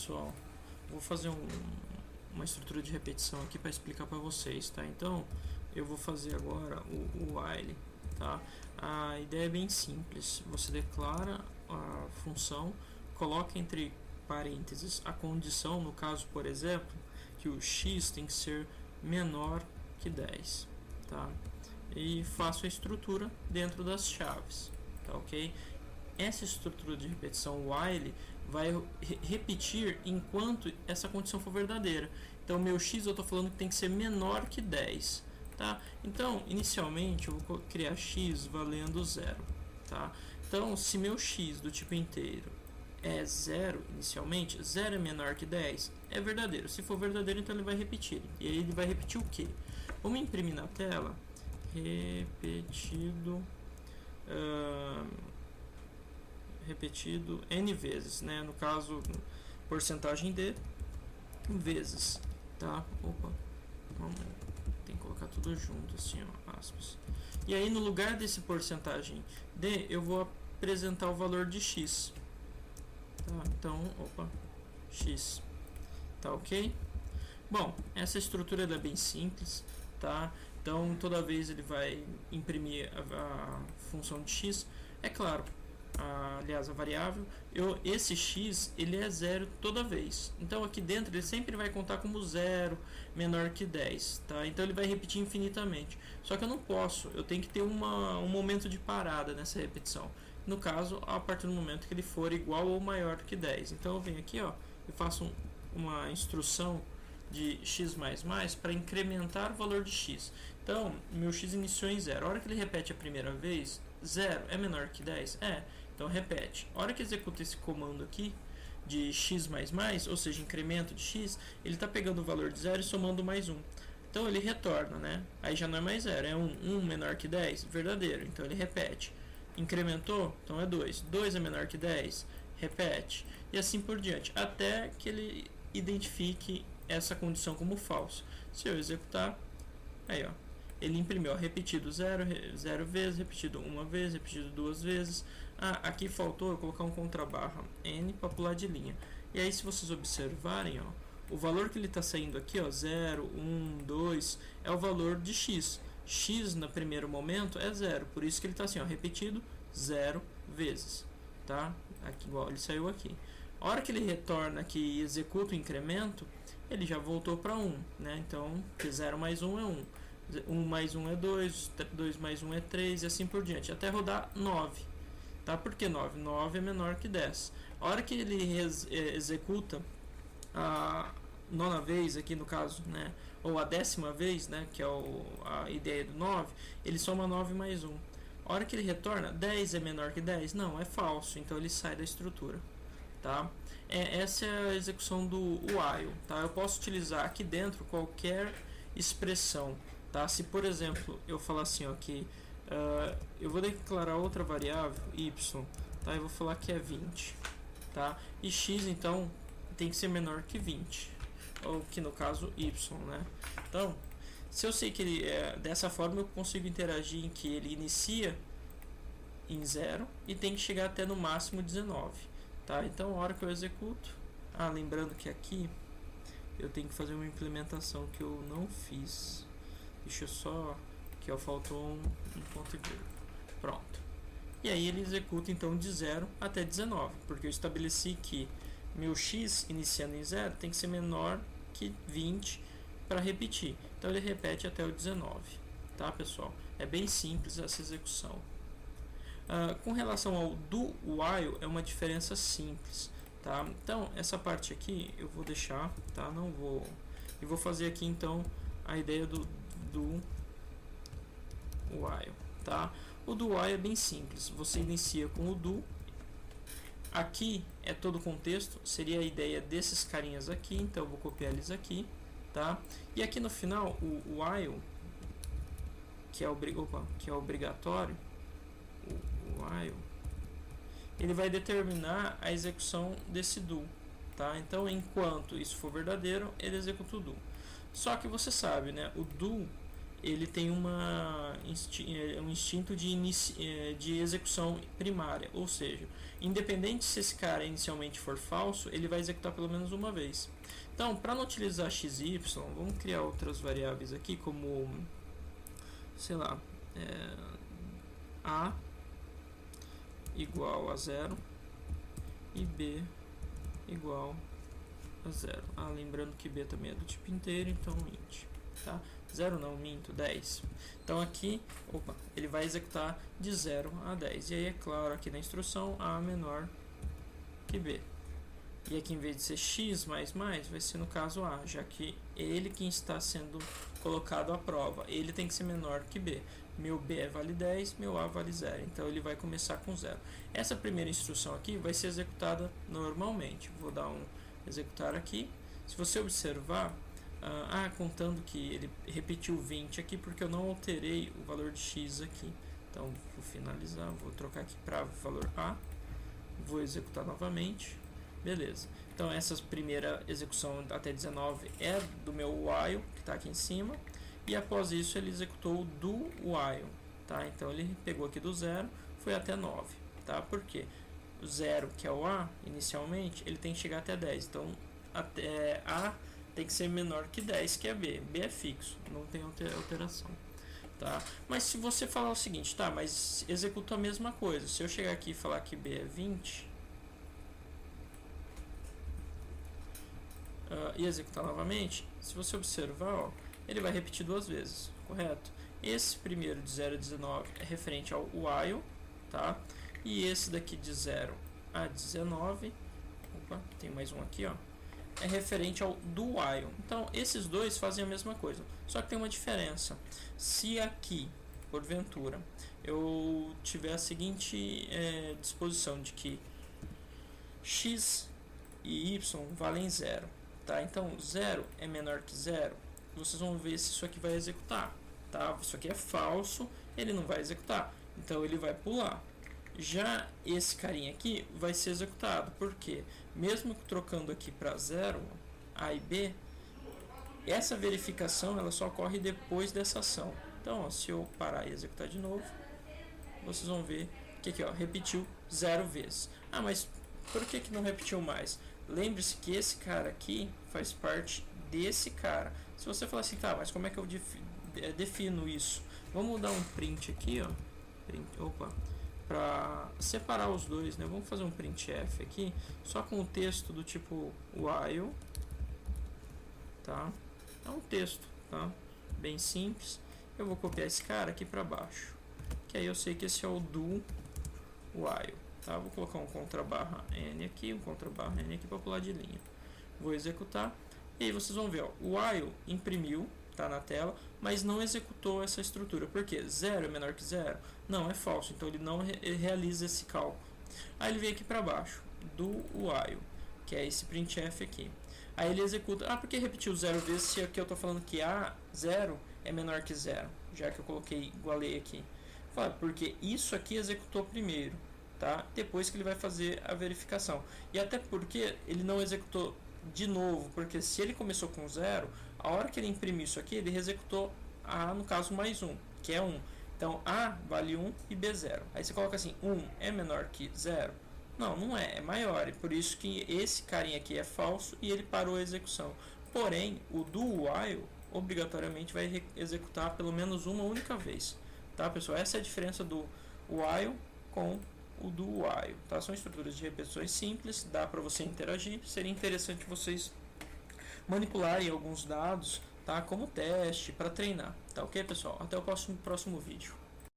pessoal, vou fazer uma estrutura de repetição aqui para explicar para vocês, tá? Então, eu vou fazer agora o while, tá? A ideia é bem simples. Você declara a função, coloca entre parênteses a condição, no caso, por exemplo, que o x tem que ser menor que 10, tá? E faço a estrutura dentro das chaves, tá, ok? Essa estrutura de repetição while vai repetir enquanto essa condição for verdadeira. Então, meu x eu estou falando que tem que ser menor que 10, tá? Então, inicialmente, eu vou criar x valendo 0, tá? Então, se meu x do tipo inteiro é 0 inicialmente, 0 é menor que 10, é verdadeiro. Se for verdadeiro, então ele vai repetir. E aí ele vai repetir o quê? Vamos imprimir na tela. Repetido n vezes, né? No caso, porcentagem d vezes, tá? Opa, tem que colocar tudo junto, assim, ó, aspas. E aí, no lugar desse porcentagem d, eu vou apresentar o valor de x, tá? Então, opa, x, tá ok? Bom, essa estrutura é bem simples, tá? Então, toda vez ele vai imprimir a função de x, é claro. Aliás, a variável, esse x ele é 0 toda vez. Então aqui dentro ele sempre vai contar como 0 menor que 10, tá? Então ele vai repetir infinitamente. Só que eu não posso, eu tenho que ter um momento de parada nessa repetição. No caso, a partir do momento que ele for igual ou maior que 10. Então eu venho aqui, ó, eu faço uma instrução de x++ para incrementar o valor de x. Então, meu x iniciou em 0. A hora que ele repete a primeira vez, 0 é menor que 10? É. Então, repete. A hora que executa esse comando aqui, de x++, ou seja, incremento de x, ele está pegando o valor de 0 e somando mais 1. Então, ele retorna, né? Aí já não é mais 0, é 1. 1 menor que 10? Verdadeiro. Então, ele repete. Incrementou? Então, é 2. 2 é menor que 10? Repete. E assim por diante. Até que ele identifique essa condição como falso. Se eu executar, aí ó, ele imprimiu, ó, repetido 0 vezes, repetido uma vez, repetido 2 vezes. Aqui faltou eu colocar um contrabarra n para pular de linha. E aí, se vocês observarem, ó, o valor que ele está saindo aqui, ó, 0, 1, 2, é o valor de x. X no primeiro momento é 0, por isso que ele está assim, ó, repetido 0 vezes, tá? Aqui, igual ele saiu aqui. A hora que ele retorna aqui e executa o incremento, ele já voltou para 1, né? Então, 0 mais 1 é 1. 1 mais 1 é 2, 2 mais 1 é 3 e assim por diante, até rodar 9. Tá? Por que 9? 9 é menor que 10. A hora que ele executa a nona vez, aqui no caso, né? Ou a 10ª vez, né? Que é a ideia do 9, ele soma 9 mais 1. A hora que ele retorna, 10 é menor que 10? Não, é falso, então ele sai da estrutura. Tá? Essa é a execução do while, tá? Eu posso utilizar aqui dentro qualquer expressão, tá? Se por exemplo eu falar assim, ó, que eu vou declarar outra variável y, tá? Eu vou falar que é 20, tá? E x então tem que ser menor que 20, ou que no caso y, né? Então, se eu sei que ele dessa forma eu consigo interagir em que ele inicia em 0 e tem que chegar até no máximo 19. Tá, então, a hora que eu executo, lembrando que aqui eu tenho que fazer uma implementação que eu não fiz. Deixa eu só, que faltou um ponto e vírgula. Pronto. E aí ele executa então de 0 até 19, porque eu estabeleci que meu x iniciando em 0 tem que ser menor que 20 para repetir. Então ele repete até o 19, tá, pessoal? É bem simples essa execução. Com relação ao do while, é uma diferença simples, tá? Então, essa parte aqui eu vou deixar, tá? Não vou... E vou fazer aqui, então, a ideia do while, tá? O do while é bem simples. Você inicia com o do. Aqui é todo o contexto, seria a ideia desses carinhas aqui, então eu vou copiar eles aqui, tá? E aqui no final, o while, que é obrigatório, o while, ele vai determinar a execução desse do, tá? Então, enquanto isso for verdadeiro, ele executa o do. Só que você sabe, né? O do, ele tem um instinto de execução primária, ou seja, independente se esse cara inicialmente for falso, ele vai executar pelo menos uma vez. Então, para não utilizar XY, vamos criar outras variáveis aqui, como, sei lá, A igual a 0 e B igual a 0. Lembrando que B também é do tipo inteiro, então int. Tá? 0 não, minto, 10. Então aqui, ele vai executar de 0 a 10. E aí é claro, aqui na instrução, A menor que B. E aqui em vez de ser x mais, vai ser no caso A, já que ele quem está sendo colocado à prova. Ele tem que ser menor que B. Meu B vale 10, meu A vale 0. Então ele vai começar com 0. Essa primeira instrução aqui vai ser executada normalmente. Vou dar um executar aqui. Se você observar, contando que ele repetiu 20 aqui, porque eu não alterei o valor de x aqui. Então vou finalizar, vou trocar aqui para valor A. Vou executar novamente. Beleza. Então essa primeira execução até 19 é do meu while, que está aqui em cima. E após isso ele executou do while. Tá? Então ele pegou aqui do 0, foi até 9. Tá? Por quê? O 0, que é o A, inicialmente, ele tem que chegar até 10. Então até A tem que ser menor que 10, que é B. B é fixo, não tem alteração. Tá? Mas se você falar o seguinte, tá, mas executa a mesma coisa. Se eu chegar aqui e falar que B é 20... e executar novamente, se você observar, ele vai repetir duas vezes, correto? Esse primeiro de 0 a 19 é referente ao while, tá? E esse daqui de 0 a 19, tem mais um aqui, é referente ao do while. Então, esses dois fazem a mesma coisa, só que tem uma diferença. Se aqui, porventura, eu tiver a seguinte disposição de que x e y valem 0, tá? Então 0 é menor que 0, vocês vão ver se isso aqui vai executar, tá? Isso aqui é falso, ele não vai executar, então ele vai pular. Já esse carinha aqui vai ser executado, porque mesmo trocando aqui para 0, A e B, essa verificação ela só ocorre depois dessa ação. Então, se eu parar e executar de novo, vocês vão ver que aqui, repetiu 0 vezes. Mas por que não repetiu mais? Lembre-se que esse cara aqui faz parte desse cara. Se você falar assim, tá, mas como é que eu defino isso? Vamos dar um print aqui, para separar os dois, né? Vamos fazer um printf aqui, só com o texto do tipo while, tá? É um texto, tá? Bem simples. Eu vou copiar esse cara aqui para baixo, que aí eu sei que esse é o do while. Tá, vou colocar um contrabarra n aqui, um contrabarra n aqui para pular de linha. Vou executar e aí vocês vão ver, o while imprimiu, tá na tela, mas não executou essa estrutura. Por quê? 0 é menor que 0? Não, é falso, então ele não realiza esse cálculo. Aí ele vem aqui para baixo, do while, que é esse printf aqui. Aí ele executa, porque repetiu 0 vezes se aqui eu estou falando que A0 é menor que 0, já que eu coloquei, igualei aqui. Porque isso aqui executou primeiro. Tá? Depois que ele vai fazer a verificação. E até porque ele não executou de novo, porque se ele começou com 0, a hora que ele imprimir isso aqui, ele executou A, no caso, mais 1, que é 1. Então, A vale 1 e B 0. Aí você coloca assim, 1 é menor que 0? Não, não é, é maior. E por isso que esse carinha aqui é falso e ele parou a execução. Porém, o do while, obrigatoriamente, vai executar pelo menos uma única vez. Tá, pessoal? Essa é a diferença do while com o do while, tá? São estruturas de repetições simples, dá para você interagir. Seria interessante vocês manipularem alguns dados, tá? Como teste, para treinar, tá ok, pessoal? Até o próximo vídeo.